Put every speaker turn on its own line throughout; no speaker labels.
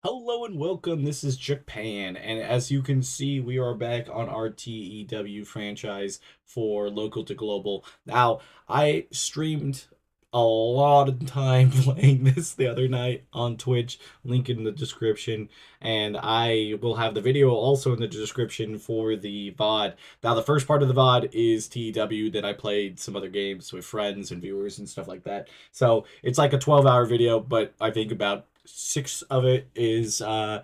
Hello and welcome. This is Japan, and as you can see, we are back on our TEW franchise for local to global. Now, I streamed a lot of time playing this the other night on Twitch, link in the description, and I will have the video also in the description for the VOD. Now, the first part of the VOD is TEW, then I played some other games with friends and viewers and stuff like that. So it's like a 12-hour video, but I think about six of it is a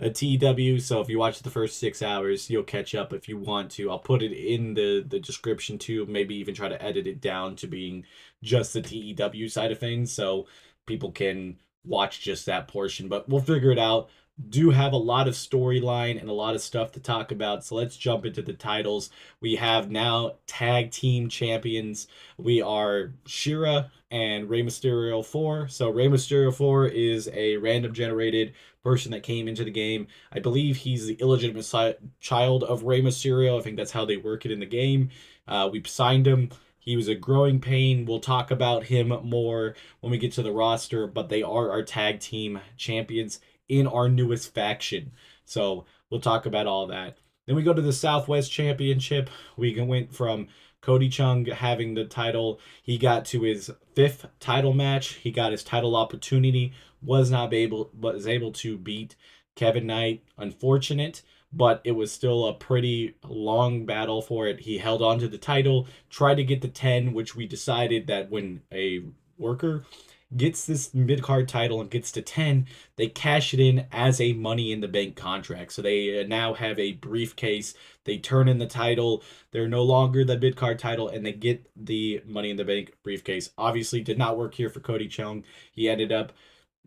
TEW. So if you watch the first 6 hours, you'll catch up if you want to. I'll put it in the description too. Maybe even try to edit it down to being just the TEW side of things, so people can watch just that portion. But we'll figure it out. Do have a lot of storyline and a lot of stuff to talk about. So let's jump into the titles. We have now tag team champions. We are Shira and Rey Mysterio 4. So Rey Mysterio 4 is a random generated person that came into the game. I believe he's the illegitimate child of Rey Mysterio. I think that's how they work it in the game. We signed him. He was a growing pain. We'll talk about him more when we get to the roster, but they are our tag team champions in our newest faction. So we'll talk about all that. Then we go to the Southwest Championship. We went from Cody Chung having the title. He got to his fifth title match. He got his title opportunity. Was able to beat Kevin Knight. Unfortunate, but it was still a pretty long battle for it. He held on to the title, tried to get the 10, which we decided that when a worker gets this mid card title and gets to 10, they cash it in as a Money in the Bank contract. So they now have a briefcase. They turn in the title. They're no longer the mid card title, and they get the Money in the Bank briefcase. Obviously, did not work here for Cody Chung. He ended up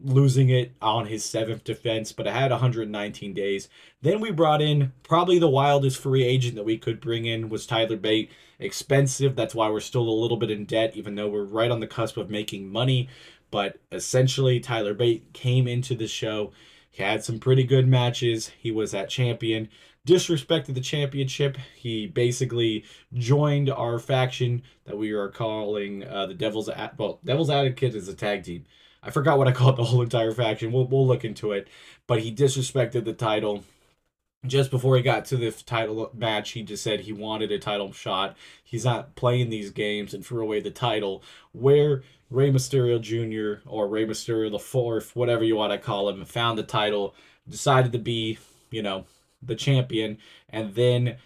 losing it on his seventh defense, but it had 119 days. Then we brought in probably the wildest free agent that we could bring in was Tyler Bate. Expensive. That's why we're still a little bit in debt, even though we're right on the cusp of making money. But essentially, Tyler Bate came into the show. He had some pretty good matches. He was that champion. Disrespected the championship. He basically joined our faction that we are calling the Devil's Advocate is a tag team. I forgot what I called the whole entire faction. We'll look into it. But he disrespected the title. Just before he got to the title match, he just said he wanted a title shot. He's not playing these games and threw away the title. Where Rey Mysterio Jr. or Rey Mysterio the Fourth, whatever you want to call him, found the title, decided to be, the champion, and then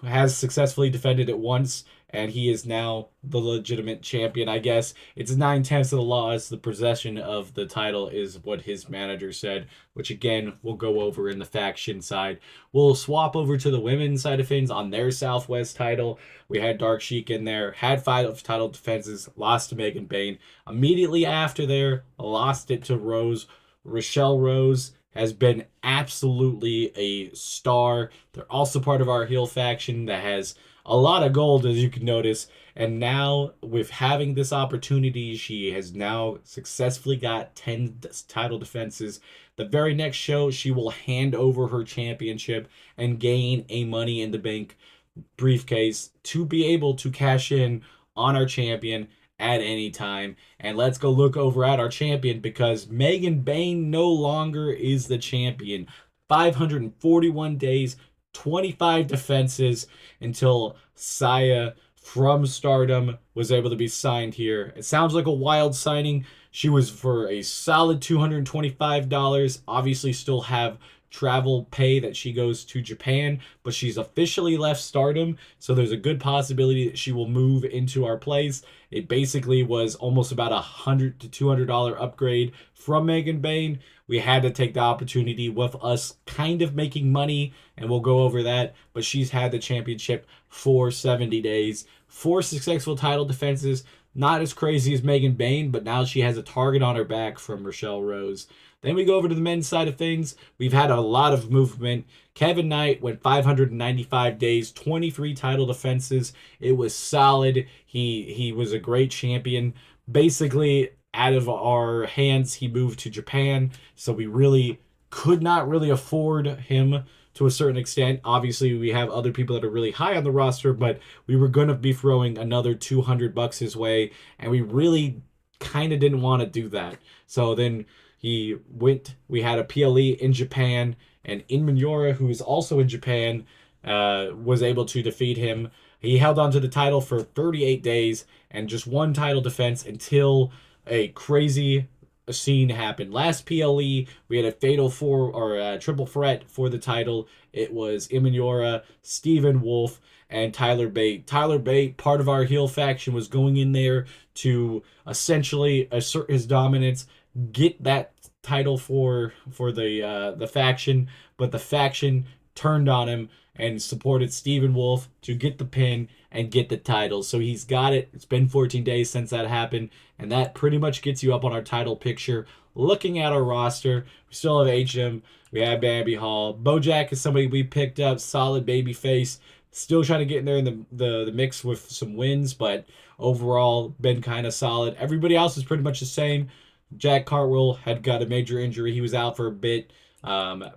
has successfully defended it once, and he is now the legitimate champion, I guess. It's 9/10 of the laws. The possession of the title is what his manager said, which again, we'll go over in the faction side. We'll swap over to the women's side of things on their Southwest title. We had Dark Sheik in there, had 5 title defenses, lost to Megan Bayne. Immediately after there, lost it to Rose. Rochelle Rose has been absolutely a star. They're also part of our heel faction that has a lot of gold, as you can notice. And now, with having this opportunity, she has now successfully got 10 title defenses. The very next show, she will hand over her championship and gain a Money in the Bank briefcase to be able to cash in on our champion at any time. And let's go look over at our champion because Megan Bayne no longer is the champion. 541 days, 25 defenses until Saya from Stardom was able to be signed here. It sounds like a wild signing. She was for a solid $225. Obviously, still have travel pay that she goes to Japan, but she's officially left Stardom, so there's a good possibility that she will move into our place. It basically was almost about $100 to $200 upgrade from Megan Bayne. We had to take the opportunity with us kind of making money, and we'll go over that, but she's had the championship for 70 days. 4 successful title defenses, not as crazy as Megan Bayne, but now she has a target on her back from Rochelle Rose. Then we go over to the men's side of things. We've had a lot of movement. Kevin Knight went 595 days, 23 title defenses. It was solid. He was a great champion. Basically, out of our hands, he moved to Japan. So we really could not really afford him to a certain extent. Obviously, we have other people that are really high on the roster, but we were going to be throwing another $200 his way, and we really kind of didn't want to do that. So then We had a PLE in Japan, and In who is also in Japan, was able to defeat him. He held on to the title for 38 days and just one title defense until a crazy scene happened. Last PLE, we had a fatal four or a triple threat for the title. It was Imaniora, Stephen Wolf, and Tyler Bate. Tyler Bate, part of our heel faction, was going in there to essentially assert his dominance, get that title for the faction, but the faction turned on him and supported Stephen Wolf to get the pin and get the title. So he's got it. It's been 14 days since that happened, and that pretty much gets you up on our title picture. Looking at our roster, we still have HM, we have Bambi Hall. Bojack is somebody we picked up, solid baby face. Still trying to get in there in the mix with some wins, but overall been kind of solid. Everybody else is pretty much the same. Jack Cartwheel had got a major injury. He was out for a bit.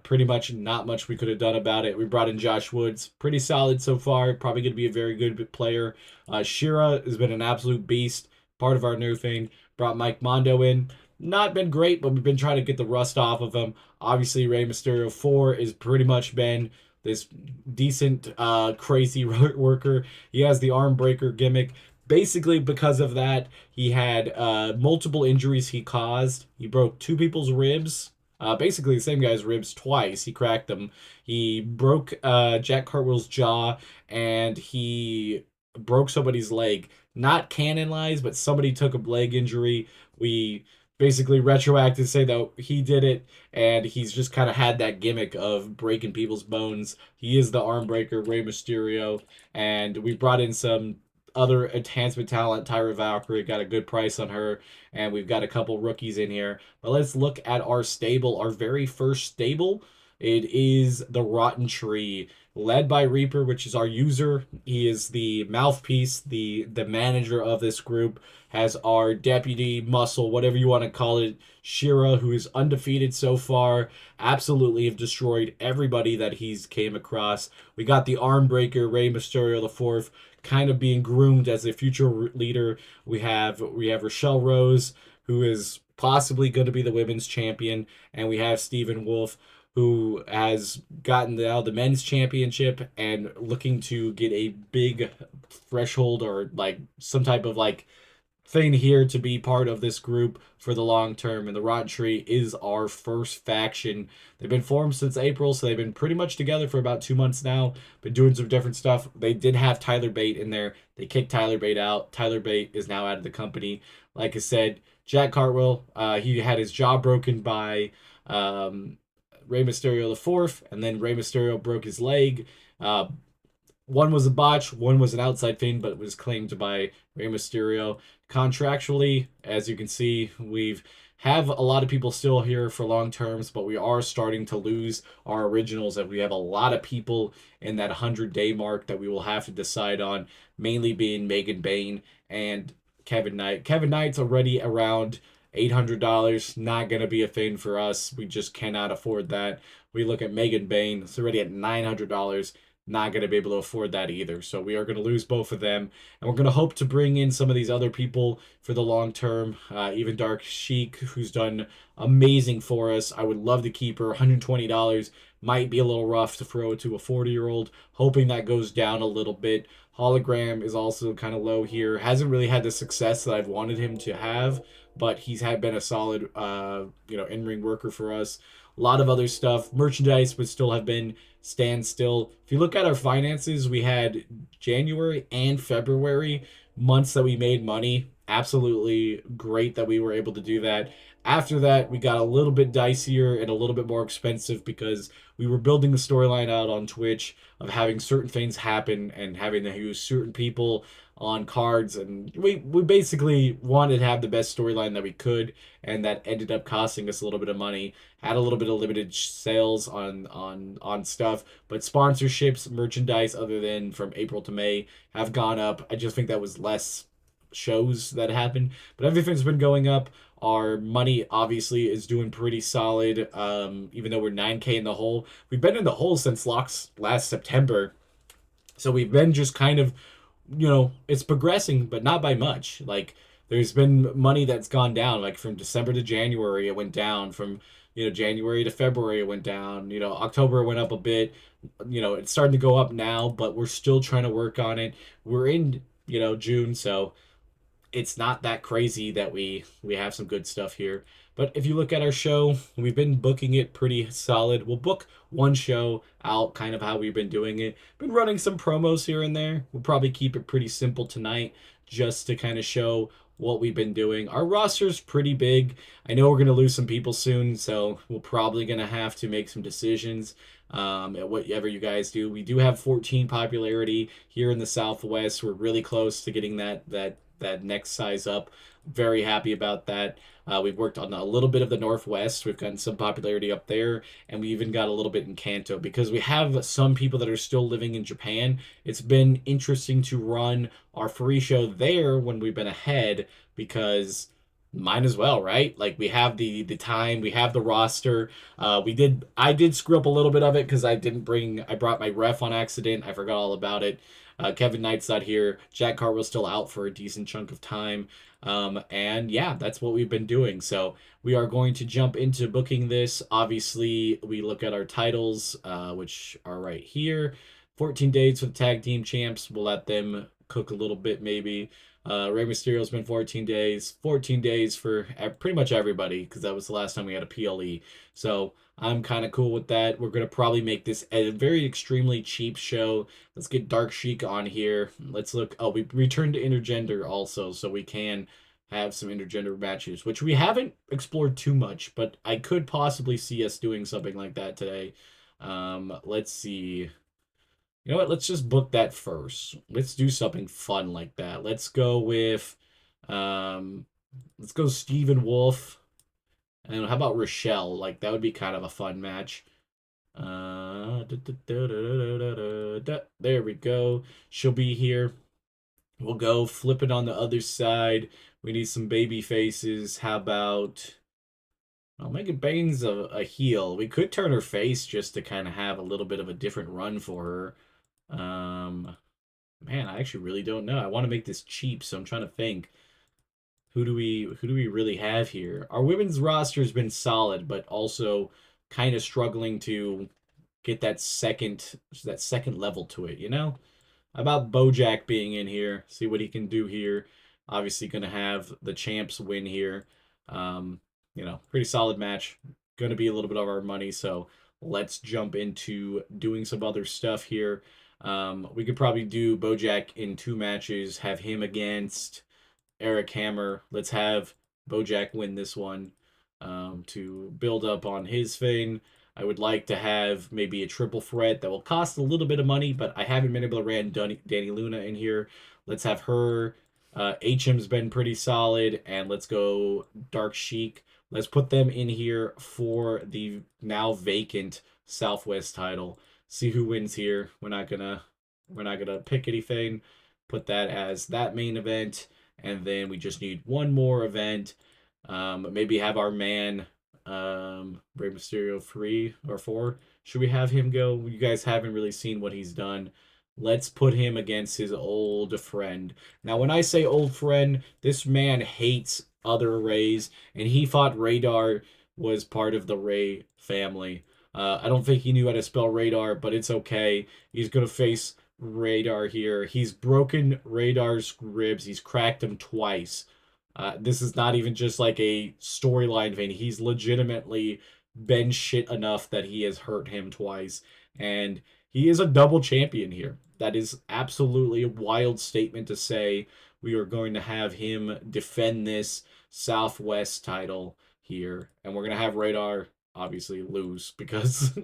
Pretty much not much we could have done about it. We brought in Josh Woods. Pretty solid so far. Probably going to be a very good player. Shira has been an absolute beast. Part of our new thing. Brought Mike Mondo in. Not been great, but we've been trying to get the rust off of him. Obviously, Rey Mysterio 4 is pretty much been this decent, crazy worker. He has the arm breaker gimmick. Basically, because of that, he had multiple injuries he caused. He broke two people's ribs. Basically, the same guy's ribs twice. He cracked them. He broke Jack Cartwheel's jaw, and he broke somebody's leg. Not canon-wise, but somebody took a leg injury. We basically retroactive say that he did it, and he's just kind of had that gimmick of breaking people's bones. He is the arm breaker, Rey Mysterio, and we brought in some other enhancement talent. Tyra Valkyrie got a good price on her, and we've got a couple rookies in here. But let's look at our stable, our very first stable. It is the Rotten Tree, led by Reaper, which is our user. He is the mouthpiece, the manager of this group. Has our deputy muscle, whatever you want to call it, Shira, who is undefeated so far. Absolutely have destroyed everybody that he's came across. We got the arm breaker, Rey Mysterio the fourth, kind of being groomed as a future leader. We have Rochelle Rose, who is possibly going to be the women's champion, and we have Stephen Wolf, who has gotten the men's championship and looking to get a big threshold or like some type of like thing here to be part of this group for the long term. And the Rotten Tree is our first faction. They've been formed since April, so they've been pretty much together for about 2 months now. Been doing some different stuff. They did have Tyler Bate in there. They kicked Tyler Bate out. Tyler Bate is now out of the company. Like I said, Jack Cartwheel, he had his jaw broken by Rey Mysterio the fourth, and then Rey Mysterio broke his leg. One was a botch, one was an outside thing, but it was claimed by Rey Mysterio. Contractually, as you can see, we've have a lot of people still here for long terms, but we are starting to lose our originals, and we have a lot of people in that 100-day mark that we will have to decide on, mainly being Megan Bain and Kevin Knight. Kevin Knight's already around $800, not going to be a thing for us. We just cannot afford that. We look at Megan Bain, it's already at $900, not going to be able to afford that either. So we are going to lose both of them. And we're going to hope to bring in some of these other people for the long term. Even Dark Sheik, who's done amazing for us. I would love to keep her. $120 might be a little rough to throw to a 40-year-old. Hoping that goes down a little bit. Hologram is also kind of low here. Hasn't really had the success that I've wanted him to have, but he's been a solid, in-ring worker for us. A lot of other stuff. Merchandise would still have been standstill. If you look at our finances, we had January and February months that we made money. Absolutely great that we were able to do that. After that, we got a little bit dicier and a little bit more expensive because we were building the storyline out on Twitch of having certain things happen and having to use certain people on cards, and we basically wanted to have the best storyline that we could, and that ended up costing us a little bit of money. Had a little bit of limited sales on stuff, but sponsorships, merchandise, other than from April to May, have gone up. I just think that was less shows that happened, but everything's been going up. Our money obviously is doing pretty solid, even though we're 9K in the hole. We've been in the hole since last September, so we've been just kind of, it's progressing, but not by much. Like, there's been money that's gone down. Like from December to January, it went down. From January to February, it went down. October went up a bit. It's starting to go up now, but we're still trying to work on it. We're in June, so it's not that crazy that we have some good stuff here. But if you look at our show, we've been booking it pretty solid. We'll book one show out, kind of how we've been doing it. Been running some promos here and there. We'll probably keep it pretty simple tonight, just to kind of show what we've been doing. Our roster's pretty big. I know we're gonna lose some people soon, so we're probably gonna have to make some decisions. At whatever you guys do, we do have 14 popularity here in the Southwest. We're really close to getting that next size up. Very happy about that. We've worked on a little bit of the Northwest. We've gotten some popularity up there, and we even got a little bit in Kanto because we have some people that are still living in Japan. It's been interesting to run our free show there when we've been ahead because might as well, right? Like we have the time, we have the roster. I did screw up a little bit of it because I brought my ref on accident. I forgot all about it. Kevin Knight's not here. Jack Cartwheel's still out for a decent chunk of time. And yeah, that's what we've been doing. So we are going to jump into booking this. Obviously, we look at our titles, which are right here. 14 days for the tag team champs. We'll let them cook a little bit, maybe. Rey Mysterio's been 14 days. 14 days for pretty much everybody because that was the last time we had a PLE. So I'm kind of cool with that. We're going to probably make this a very extremely cheap show. Let's get Dark Sheik on here. Let's look. Oh, we returned to intergender also, so we can have some intergender matches, which we haven't explored too much, but I could possibly see us doing something like that today. Let's see. You know what? Let's just book that first. Let's do something fun like that. Um, let's go Steven Wolf. And how about Rochelle? Like that would be kind of a fun match. There we go. She'll be here. We'll go flip it on the other side. We need some baby faces. How about Megan Bane's a heel. We could turn her face just to kind of have a little bit of a different run for her. Man, I actually really don't know. I want to make this cheap, so I'm trying to think. Who do we really have here? Our women's roster's been solid, but also kind of struggling to get that second level to it, you know? How about Bojack being in here? See what he can do here. Obviously gonna have the champs win here. Pretty solid match. Gonna be a little bit of our money, so let's jump into doing some other stuff here. We could probably do Bojack in 2 matches, have him against Eric Hammer. Let's have Bojack win this one to build up on his thing. I would like to have maybe a triple threat that will cost a little bit of money, but I haven't been able to ran Danny Luna in here. Let's have her. HM's been pretty solid, and let's go Dark Sheik. Let's put them in here for the now vacant Southwest title. See who wins here. We're not gonna pick anything. Put that as that main event, and then we just need one more event. Maybe have our man Rey Mysterio 3 or 4. Should we have him go? You guys haven't really seen what he's done. Let's put him against his old friend. Now, when I say old friend, this man hates other Rays, and he thought Radar was part of the Ray family. I don't think he knew how to spell radar, but it's okay. He's gonna face Radar here. He's broken Radar's ribs. He's cracked him twice. This is not even just like a storyline thing. He's legitimately been shit enough that he has hurt him twice. And he is a double champion here. That is absolutely a wild statement to say. We are going to have him defend this Southwest title here. And we're going to have Radar obviously lose because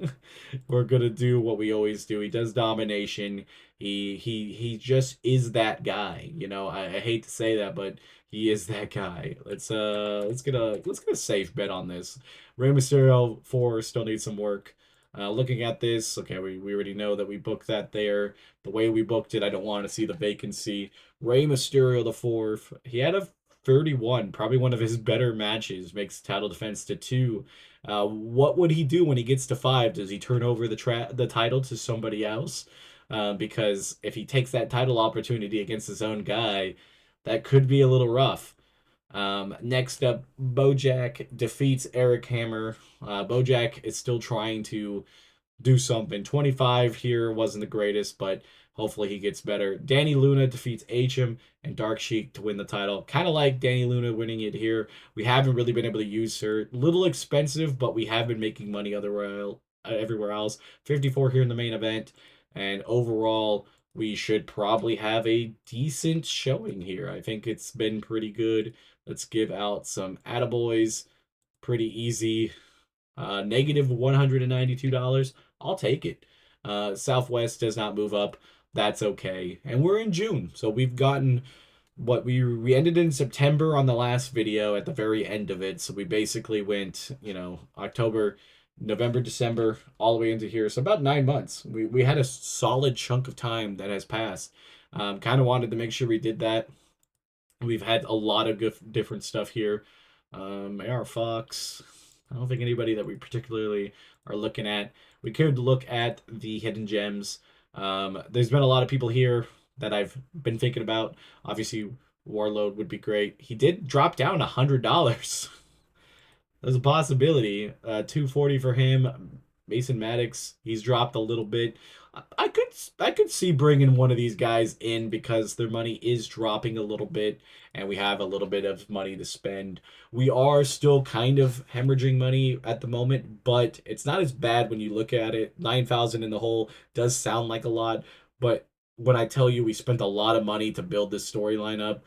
we're going to do what we always do. He does domination. He just is that guy. I hate to say that, but he is that guy. Let's get a safe bet on this. Rey Mysterio 4 still needs some work. Looking at this, okay, we already know that we booked that there. The way we booked it, I don't want to see the vacancy. Rey Mysterio the 4th. He had a 31, probably one of his better matches. Makes title defense to 2. What would he do when he gets to 5? Does he turn over the title to somebody else? Because if he takes that title opportunity against his own guy, that could be a little rough. Next up, Bojack defeats Eric Hammer. Bojack is still trying to do something. 25 here wasn't the greatest, but hopefully he gets better. Danny Luna defeats HM and Dark Sheik to win the title. Kind of like Danny Luna winning it here. We haven't really been able to use her. Little expensive, but we have been making money everywhere else. 54 here in the main event. And overall, we should probably have a decent showing here. I think it's been pretty good. Let's give out some attaboys. Pretty easy. Negative $192. I'll take it. Southwest does not move up. That's okay. And we're in June, so we've gotten what we ended in September on the last video at the very end of it. So we basically went, October, November, December, all the way into here. So about 9 months. We had a solid chunk of time that has passed. Kind of wanted to make sure we did that. We've had a lot of good, different stuff here. AR Fox. I don't think anybody that we particularly are looking at. We could look at the hidden gems. There's been a lot of people here that I've been thinking about. Obviously, Warlord would be great. He did drop down $100. There's a possibility. 240 for him. Mason Maddox, he's dropped a little bit. I could see bringing one of these guys in because their money is dropping a little bit, and we have a little bit of money to spend. We are still kind of hemorrhaging money at the moment, but it's not as bad when you look at it. 9,000 in the hole does sound like a lot, but when I tell you we spent a lot of money to build this storyline up,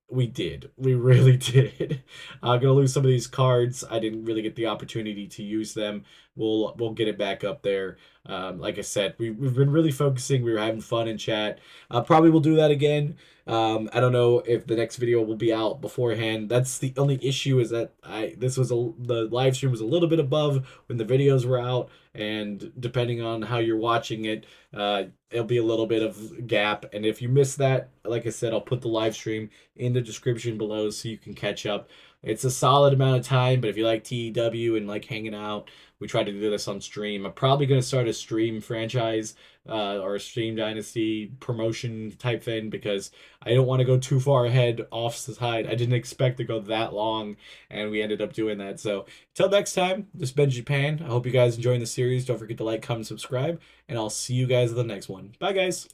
we did. We really did. I'm gonna lose some of these cards. I didn't really get the opportunity to use them. We'll get it back up there. Like I said, we've been really focusing. We were having fun in chat. Probably will do that again. I don't know if the next video will be out beforehand. That's the only issue, is that the live stream was a little bit above when the videos were out, and depending on how you're watching it, it'll be a little bit of gap. And if you miss that, like I said, I'll put the live stream in the description below so you can catch up. It's a solid amount of time, but if you like TEW and like hanging out, we try to do this on stream. I'm probably going to start a stream franchise or a stream dynasty promotion type thing, because I don't want to go too far ahead off the side. I didn't expect to go that long, and we ended up doing that. So till next time, this has been Japan. I hope you guys enjoying the series. Don't forget to like, comment, subscribe, and I'll see you guys in the next one. Bye, guys.